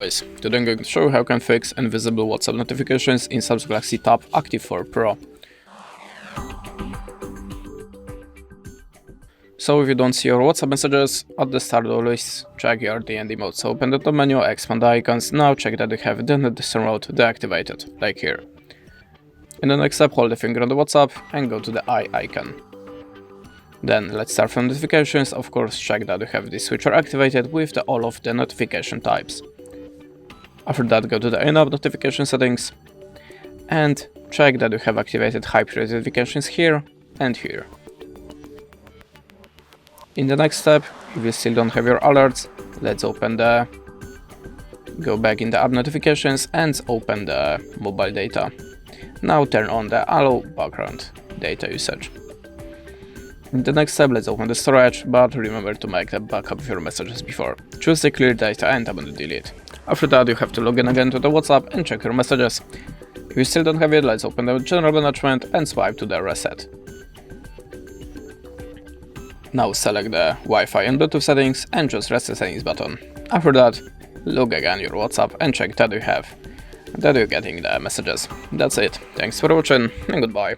Guys, today I'm going to show you how you can fix invisible WhatsApp notifications in Samsung Galaxy Tab Active4 Pro. So if you don't see your WhatsApp messages, at the start always check your DND mode. So open the top menu, expand the icons, now check that you have the notification mode deactivated, like here. In the next step, hold the finger on the WhatsApp and go to the eye icon. Then let's start from notifications. Of course, check that you have this switcher activated with all of the notification types. After that, go to the in-app notification settings and check that you have activated high priority notifications here and here. In the next step, if you still don't have your alerts, let's go back in the app notifications and open the mobile data. Now turn on the allow background data usage. In the next step, let's open the storage, but remember to make a backup of your messages before. Choose the clear data and tap on the delete. After that, you have to log in again to the WhatsApp and check your messages. If you still don't have it, let's open the general management and swipe to the reset. Now select the Wi-Fi and Bluetooth settings and choose reset settings button. After that, log again your WhatsApp and check that you're getting the messages. That's it. Thanks for watching and goodbye.